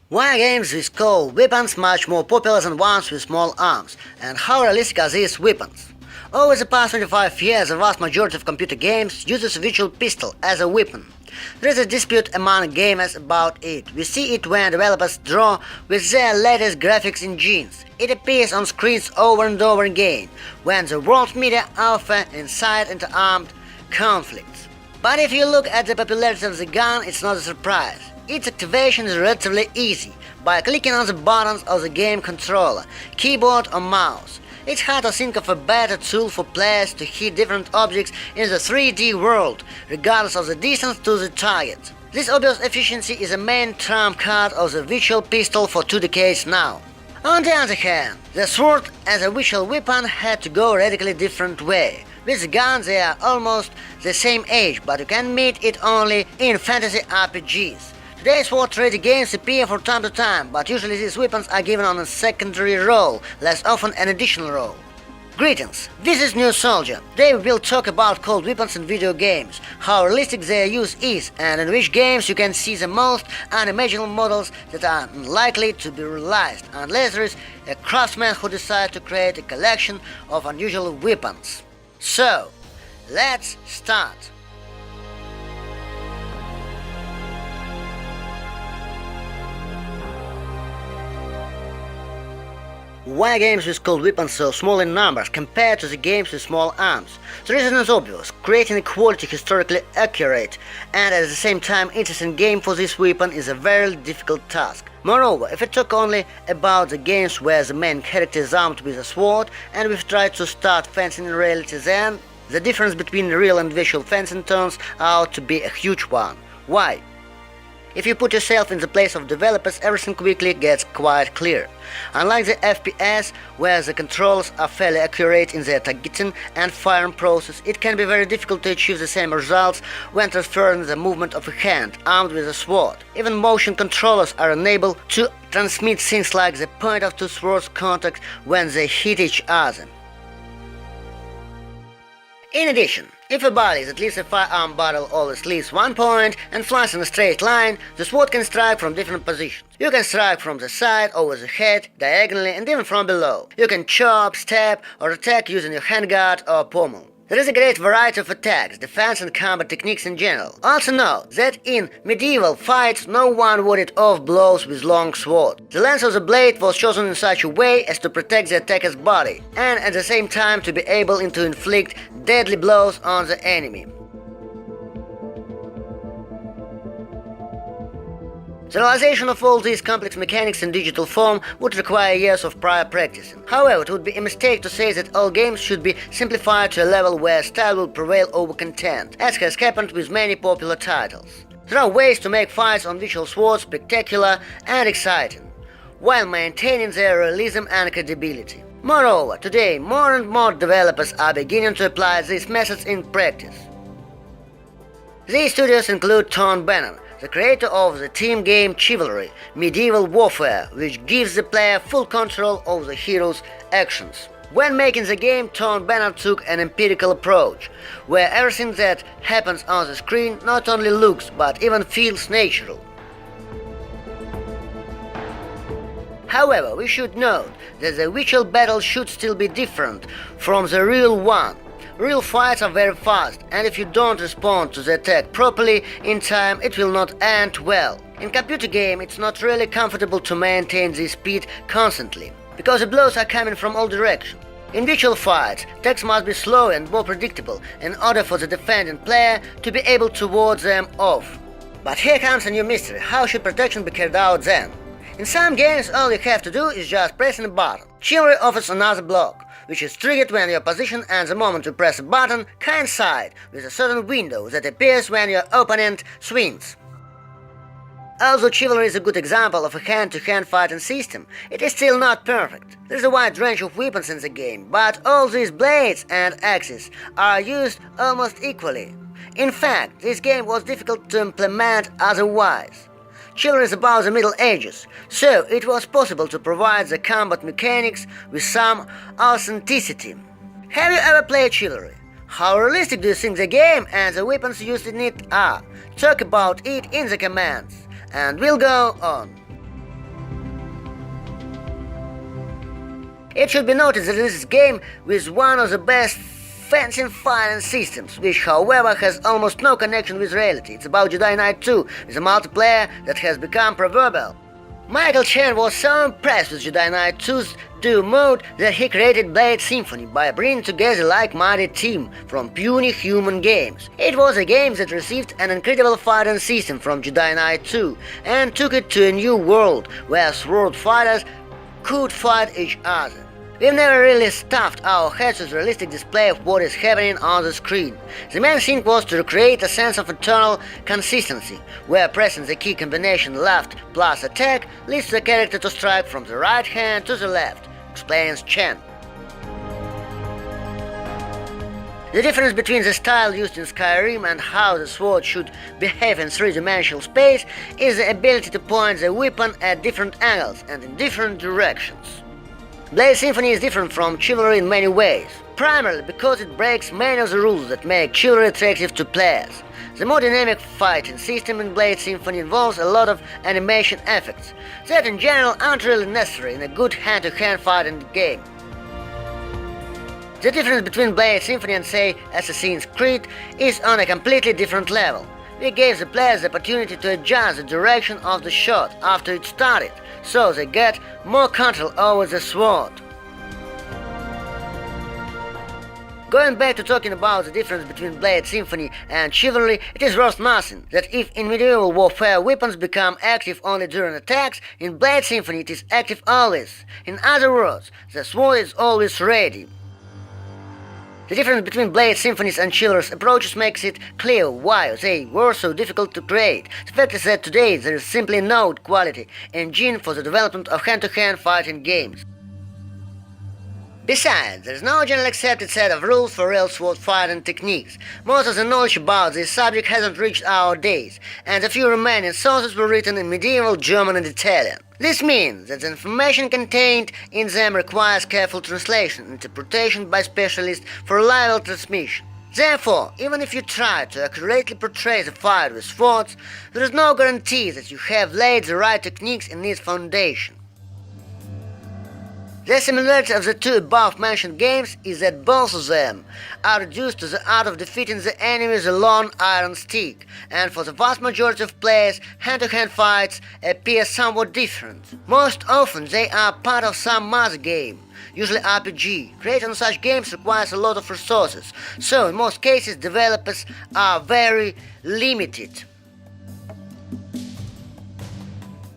Why games with cold weapons much more popular than ones with small arms, and how realistic are these weapons? Over the past 25 years, the vast majority of computer games uses a virtual pistol as a weapon. There is a dispute among gamers about it. We see it when developers draw with their latest graphics engines. It appears on screens over and over again, when the world media often incite into armed conflicts. But if you look at the popularity of the gun, it's not a surprise. Its activation is relatively easy, by clicking on the buttons of the game controller, keyboard or mouse. It's hard to think of a better tool for players to hit different objects in the 3D world, regardless of the distance to the target. This obvious efficiency is a main trump card of the virtual pistol for 2 decades now. On the other hand, the sword as a virtual weapon had to go a radically different way. With the gun they are almost the same age, but you can meet it only in fantasy RPGs. Today's sword-ready games appear from time to time, but usually these weapons are given on a secondary role, less often an additional role. Greetings, this is New Soldier. Today we will talk about cold weapons in video games, how realistic their use is, and in which games you can see the most unimaginable models that are unlikely to be realized, unless there is a craftsman who decides to create a collection of unusual weapons. So, let's start. Why games with cold weapons so small in numbers compared to the games with small arms? The reason is obvious: creating a quality historically accurate and at the same time interesting game for this weapon is a very difficult task. Moreover, if we talk only about the games where the main character is armed with a sword and we've tried to start fencing in reality, then the difference between real and virtual fencing turns out to be a huge one. Why? If you put yourself in the place of developers, everything quickly gets quite clear. Unlike the FPS, where the controls are fairly accurate in their targeting and firing process, it can be very difficult to achieve the same results when transferring the movement of a hand armed with a sword. Even motion controllers are unable to transmit things like the point of two swords contact when they hit each other. In addition, if a body that leaves a firearm battle always leaves one point and flies in a straight line, the sword can strike from different positions. You can strike from the side, over the head, diagonally, and even from below. You can chop, stab, or attack using your handguard or pommel. There is a great variety of attacks, defense and combat techniques in general. Also note that in medieval fights no one warded off blows with long swords. The length of the blade was chosen in such a way as to protect the attacker's body, and at the same time to be able to inflict deadly blows on the enemy. The realization of all these complex mechanics in digital form would require years of prior practicing. However, it would be a mistake to say that all games should be simplified to a level where style will prevail over content, as has happened with many popular titles. There are ways to make fights on virtual swords spectacular and exciting, while maintaining their realism and credibility. Moreover, today more and more developers are beginning to apply these methods in practice. These studios include Tom Banner, the creator of the team game Chivalry: Medieval Warfare, which gives the player full control over the hero's actions. When making the game, Tom Banner took an empirical approach, where everything that happens on the screen not only looks but even feels natural. However, we should note that the virtual battle should still be different from the real one. Real fights are very fast, and if you don't respond to the attack properly in time, it will not end well. In computer game, it's not really comfortable to maintain this speed constantly, because the blows are coming from all directions. In virtual fights, attacks must be slow and more predictable in order for the defending player to be able to ward them off. But here comes a new mystery: how should protection be carried out then? In some games, all you have to do is just pressing a button. Chivalry offers another block, which is triggered when your position and the moment you press a button coincide with a certain window that appears when your opponent swings. Although Chivalry is a good example of a hand-to-hand fighting system, it is still not perfect. There is a wide range of weapons in the game, but all these blades and axes are used almost equally. In fact, this game was difficult to implement otherwise. Chivalry is about the Middle Ages, so it was possible to provide the combat mechanics with some authenticity. Have you ever played Chivalry? How realistic do you think the game and the weapons used in it are? Talk about it in the comments, and we'll go on. It should be noted that this is a game with one of the best fencing fighting systems, which however has almost no connection with reality. It's about Jedi Knight 2, with a multiplayer that has become proverbial. Michael Chen was so impressed with Jedi Knight 2's duo mode that he created Blade Symphony by bringing together a like-minded team from puny human games. It was a game that received an incredible fighting system from Jedi Knight 2 and took it to a new world where sword fighters could fight each other. We've never really stuffed our heads with a realistic display of what is happening on the screen. The main thing was to recreate a sense of internal consistency, where pressing the key combination left plus attack leads the character to strike from the right hand to the left, explains Chen. The difference between the style used in Skyrim and how the sword should behave in three-dimensional space is the ability to point the weapon at different angles and in different directions. Blade Symphony is different from Chivalry in many ways, primarily because it breaks many of the rules that make Chivalry attractive to players. The more dynamic fighting system in Blade Symphony involves a lot of animation effects that in general aren't really necessary in a good hand-to-hand fighting game. The difference between Blade Symphony and, say, Assassin's Creed is on a completely different level. We gave the players the opportunity to adjust the direction of the shot after it started, so they get more control over the sword. Going back to talking about the difference between Blade Symphony and Chivalry, it is worth nothing that if in medieval warfare weapons become active only during attacks, in Blade Symphony it is active always. In other words, the sword is always ready. The difference between Blade Symphonies and Chivalry's approaches makes it clear why they were so difficult to create. The fact is that today there is simply no quality engine for the development of hand-to-hand fighting games. Besides, there is no generally accepted set of rules for real sword fighting techniques. Most of the knowledge about this subject hasn't reached our days, and a few remaining sources were written in medieval German and Italian. This means that the information contained in them requires careful translation and interpretation by specialists for reliable transmission. Therefore, even if you try to accurately portray the fight with swords, there is no guarantee that you have laid the right techniques in its foundation. The similarity of the two above-mentioned games is that both of them are reduced to the art of defeating the enemy with a long iron stick, and for the vast majority of players, hand-to-hand fights appear somewhat different. Most often they are part of some other game, usually RPG. Creating such games requires a lot of resources, so in most cases developers are very limited.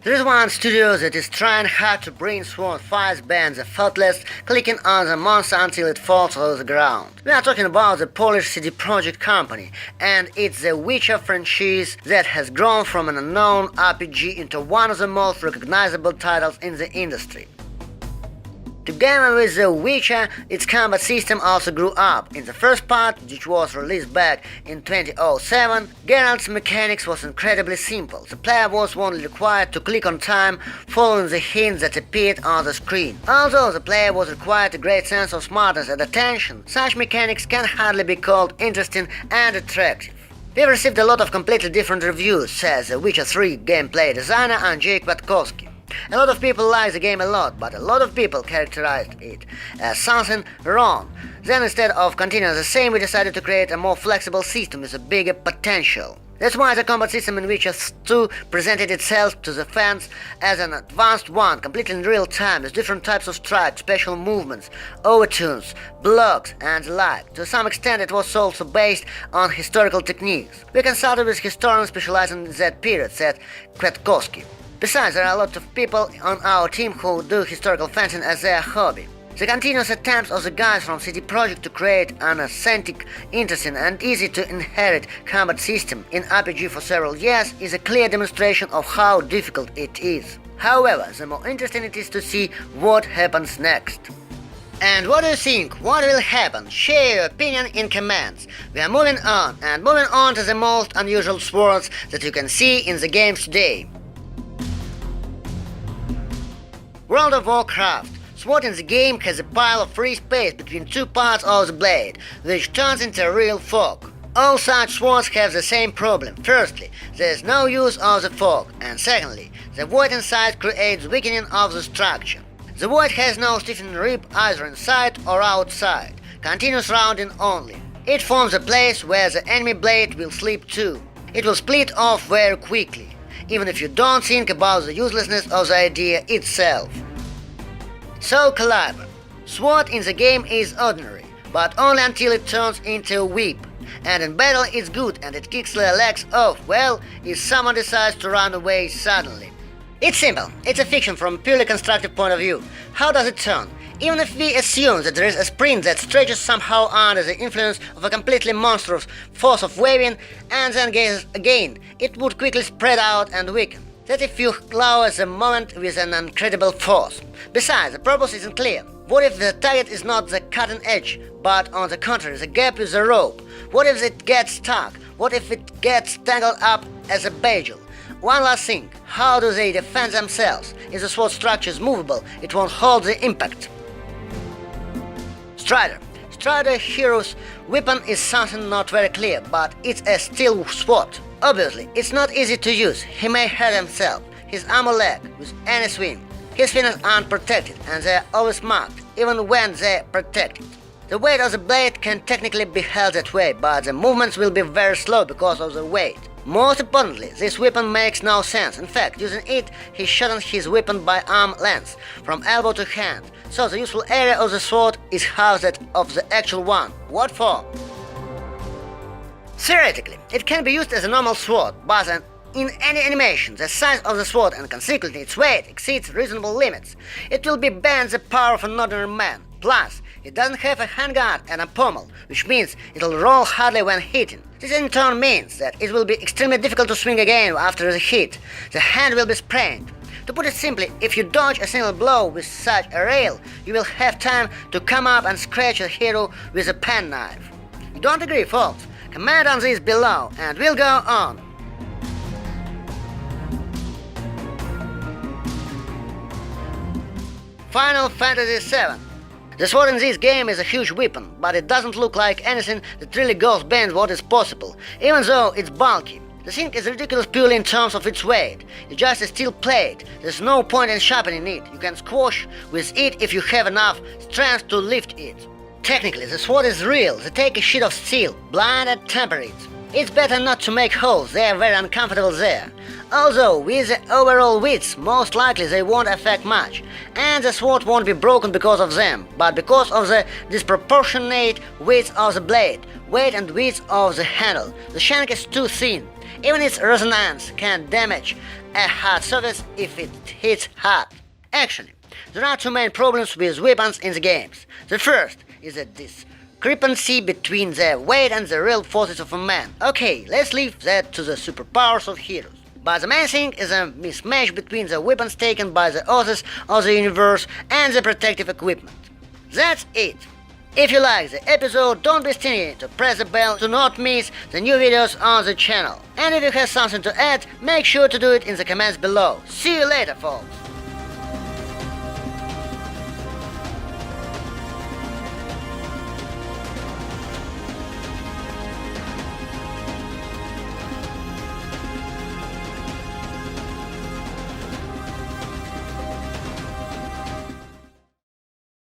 There is one studio that is trying hard to bring sword fights beyond the effortless clicking on the monster until it falls to the ground. We are talking about the Polish CD Projekt company, and it's the Witcher franchise that has grown from an unknown RPG into one of the most recognizable titles in the industry. Together with The Witcher, its combat system also grew up. In the first part, which was released back in 2007, Geralt's mechanics was incredibly simple. The player was only required to click on time, following the hints that appeared on the screen. Although the player was required a great sense of smartness and attention, such mechanics can hardly be called interesting and attractive. We've received a lot of completely different reviews, says The Witcher 3 gameplay designer Andrzej Kwiatkowski. A lot of people like the game a lot, but a lot of people characterized it as something wrong. Then instead of continuing the same, we decided to create a more flexible system with a bigger potential. That's why the combat system in Witcher 2 presented itself to the fans as an advanced one, completely in real time, with different types of strikes, special movements, overtunes, blocks, and the like. To some extent it was also based on historical techniques. We consulted with historians specializing in that period, said Kwiatkowski. Besides, there are a lot of people on our team who do historical fencing as their hobby. The continuous attempts of the guys from CD Projekt to create an authentic, interesting and easy to inherit combat system in RPG for several years is a clear demonstration of how difficult it is. However, the more interesting it is to see what happens next. And what do you think? What will happen? Share your opinion in comments. We are moving on to the most unusual swords that you can see in the games today. World of Warcraft. Sword in the game has a pile of free space between two parts of the blade, which turns into a real fork. All such swords have the same problem. Firstly, there is no use of the fork, and secondly, the void inside creates weakening of the structure. The Void has no stiffening rib either inside or outside, continuous rounding only. It forms a place where the enemy blade will slip to. It will split off very quickly, even if you don't think about the uselessness of the idea itself. Soul Calibur. Sword in the game is ordinary, but only until it turns into a whip. And in battle it's good and it kicks their legs off, well, if someone decides to run away suddenly. It's simple, it's a fiction from a purely constructive point of view. How does it turn? Even if we assume that there is a sprint that stretches somehow under the influence of a completely monstrous force of waving and then gains again, it would quickly spread out and weaken. That if you lower the moment with an incredible force. Besides, the purpose isn't clear. What if the target is not the cutting edge, but on the contrary, the gap with the rope? What if it gets stuck? What if it gets tangled up as a bagel? One last thing, how do they defend themselves? If the sword structure is movable, it won't hold the impact. Strider. Strider hero's weapon is something not very clear, but it's a steel sword. Obviously, it's not easy to use. He may hurt himself, his arm or leg, with any swing. His fingers aren't protected, and they're always marked, even when they're protected. The weight of the blade can technically be held that way, but the movements will be very slow because of the weight. Most importantly, this weapon makes no sense. In fact, using it, he shortens his weapon by arm length, from elbow to hand, so the useful area of the sword is half that of the actual one. What for? Theoretically, it can be used as a normal sword, but in any animation, the size of the sword and consequently its weight exceeds reasonable limits. It will be beyond the power of an ordinary man. Plus, it doesn't have a handguard and a pommel, which means it'll roll hardly when hitting. This in turn means that it will be extremely difficult to swing again after the hit. The hand will be sprained. To put it simply, if you dodge a single blow with such a rail, you will have time to come up and scratch the hero with a penknife. You don't agree, folks? Comment on this below, and we'll go on. Final Fantasy VII. The sword in this game is a huge weapon, but it doesn't look like anything that really goes beyond what is possible, even though it's bulky. The thing is ridiculous purely in terms of its weight. It's just a steel plate. There's no point in sharpening it. You can squash with it if you have enough strength to lift it. Technically, the sword is real. They take a sheet of steel, blind and temper it. It's better not to make holes, they are very uncomfortable there. Although, with the overall width, most likely they won't affect much, and the sword won't be broken because of them, but because of the disproportionate width of the blade, weight and width of the handle. The shank is too thin. Even its resonance can damage a hard surface if it hits hard. Actually, there are two main problems with weapons in the games. The first is the discrepancy between the weight and the real forces of a man. Okay, let's leave that to the superpowers of heroes. But the main thing is a mismatch between the weapons taken by the authors of the universe and the protective equipment. That's it. If you like the episode, don't be stingy to press the bell to not miss the new videos on the channel. And if you have something to add, make sure to do it in the comments below. See you later, folks.